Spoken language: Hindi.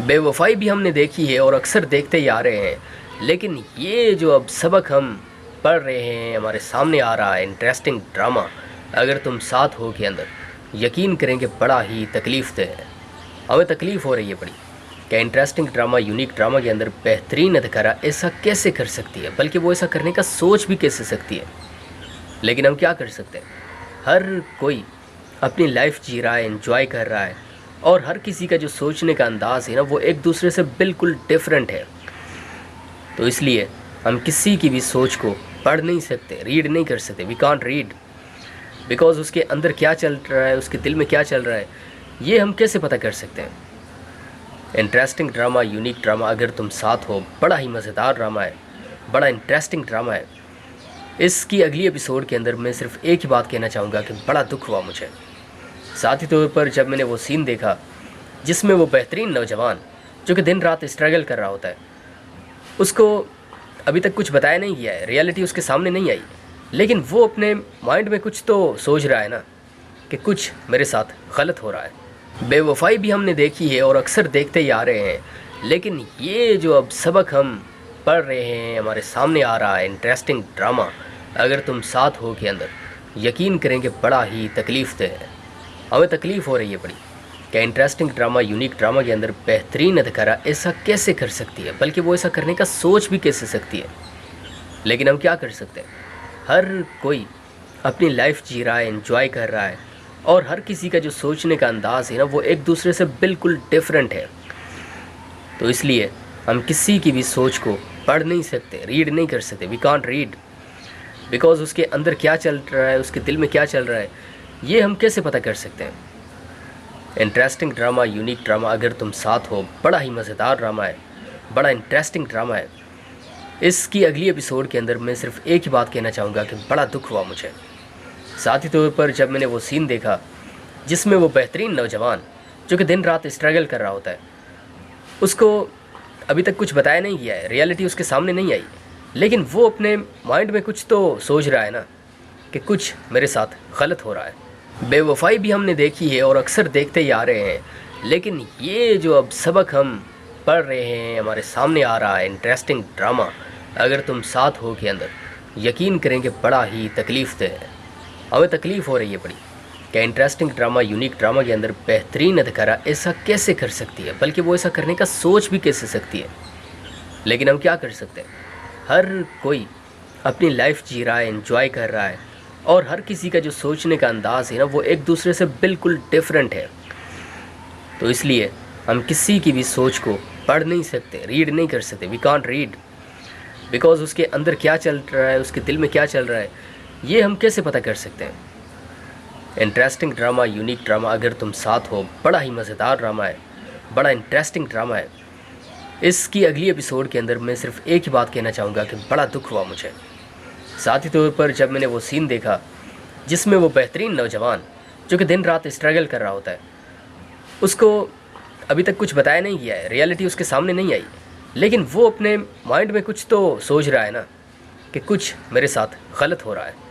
बेवफाई भी हमने देखी है और अक्सर देखते ही आ रहे हैं, लेकिन ये जो अब सबक हम पढ़ रहे हैं, हमारे सामने आ रहा है इंटरेस्टिंग ड्रामा, अगर तुम साथ हो के अंदर, यकीन करेंगे बड़ा ही तकलीफ़ दे है। हमें तकलीफ़ हो रही है बड़ी। क्या इंटरेस्टिंग ड्रामा, यूनिक ड्रामा के अंदर बेहतरीन अदाकारा ऐसा कैसे कर सकती है, बल्कि वो ऐसा करने का सोच भी कैसे सकती है। लेकिन हम क्या कर सकते हैं, हर कोई अपनी लाइफ जी रहा है, एंजॉय कर रहा है, और हर किसी का जो सोचने का अंदाज़ है ना, वो एक दूसरे से बिल्कुल डिफरेंट है। तो इसलिए हम किसी की भी सोच को पढ़ नहीं सकते, रीड नहीं कर सकते। वी कांट रीड, बिकॉज उसके अंदर क्या चल रहा है, उसके दिल में क्या चल रहा है, ये हम कैसे पता कर सकते हैं। इंटरेस्टिंग ड्रामा, यूनिक ड्रामा, अगर तुम साथ हो, बड़ा ही मज़ेदार ड्रामा है, बड़ा इंटरेस्टिंग ड्रामा है। इसकी अगली एपिसोड के अंदर मैं सिर्फ एक ही बात कहना चाहूँगा कि बड़ा दुख हुआ मुझे। साथी तौर पर जब मैंने वो सीन देखा जिसमें वो बेहतरीन नौजवान जो कि दिन रात स्ट्रगल कर रहा होता है, उसको अभी तक कुछ बताया नहीं गया है, रियलिटी उसके सामने नहीं आई, लेकिन वो अपने माइंड में कुछ तो सोच रहा है ना कि कुछ मेरे साथ गलत हो रहा है। बेवफाई भी हमने देखी है और अक्सर देखते ही आ रहे हैं, लेकिन ये जो अब सबक हम पढ़ रहे हैं, हमारे सामने आ रहा है इंटरेस्टिंग ड्रामा, अगर तुम साथ हो के अंदर, यकीन करेंगे बड़ा ही तकलीफ़ दे है। हमें तकलीफ़ हो रही है बड़ी। क्या इंटरेस्टिंग ड्रामा, यूनिक ड्रामा के अंदर बेहतरीन अदाकारा ऐसा कैसे कर सकती है, बल्कि वो ऐसा करने का सोच भी कैसे सकती है। लेकिन हम क्या कर सकते हैं, हर कोई अपनी लाइफ जी रहा है, एंजॉय कर रहा है, और हर किसी का जो सोचने का अंदाज़ है ना, वो एक दूसरे से बिल्कुल डिफरेंट है। तो इसलिए हम किसी की भी सोच को पढ़ नहीं सकते, रीड नहीं कर सकते। वी कांट रीड, बिकॉज उसके अंदर क्या चल रहा है, उसके दिल में क्या चल रहा है, ये हम कैसे पता कर सकते हैं। इंटरेस्टिंग ड्रामा, यूनिक ड्रामा, अगर तुम साथ हो, बड़ा ही मज़ेदार ड्रामा है, बड़ा इंटरेस्टिंग ड्रामा है। इसकी अगली एपिसोड के अंदर मैं सिर्फ एक ही बात कहना चाहूँगा कि बड़ा दुख हुआ मुझे। साथी तौर पर जब मैंने वो सीन देखा जिसमें वो बेहतरीन नौजवान जो कि दिन रात स्ट्रगल कर रहा होता है, उसको अभी तक कुछ बताया नहीं गया है, रियलिटी उसके सामने नहीं आई, लेकिन वो अपने माइंड में कुछ तो सोच रहा है ना कि कुछ मेरे साथ गलत हो रहा है। बेवफाई भी हमने देखी है और अक्सर देखते ही आ रहे हैं, लेकिन ये जो अब सबक हम पढ़ रहे हैं, हमारे सामने आ रहा है इंटरेस्टिंग ड्रामा, अगर तुम साथ हो के अंदर, यकीन करेंगे बड़ा ही तकलीफ़ दे है। हमें तकलीफ़ हो रही है बड़ी। क्या इंटरेस्टिंग ड्रामा, यूनिक ड्रामा के अंदर बेहतरीन अदाकारा ऐसा कैसे कर सकती है, बल्कि वो ऐसा करने का सोच भी कैसे सकती है। लेकिन हम क्या कर सकते हैं, हर कोई अपनी लाइफ जी रहा है, एंजॉय कर रहा है, और हर किसी का जो सोचने का अंदाज़ है ना, वो एक दूसरे से बिल्कुल डिफरेंट है। तो इसलिए हम किसी की भी सोच को पढ़ नहीं सकते, रीड नहीं कर सकते। वी कांट रीड, बिकॉज उसके अंदर क्या चल रहा है, उसके दिल में क्या चल रहा है, ये हम कैसे पता कर सकते हैं। इंटरेस्टिंग ड्रामा, यूनिक ड्रामा, अगर तुम साथ हो, बड़ा ही मज़ेदार ड्रामा है, बड़ा इंटरेस्टिंग ड्रामा है। इसकी अगली एपिसोड के अंदर मैं सिर्फ एक ही बात कहना चाहूँगा कि बड़ा दुख हुआ मुझे। साथी तौर पर जब मैंने वो सीन देखा जिसमें वो बेहतरीन नौजवान जो कि दिन रात स्ट्रगल कर रहा होता है, उसको अभी तक कुछ बताया नहीं गया है, रियलिटी उसके सामने नहीं आई, लेकिन वो अपने माइंड में कुछ तो सोच रहा है ना कि कुछ मेरे साथ गलत हो रहा है।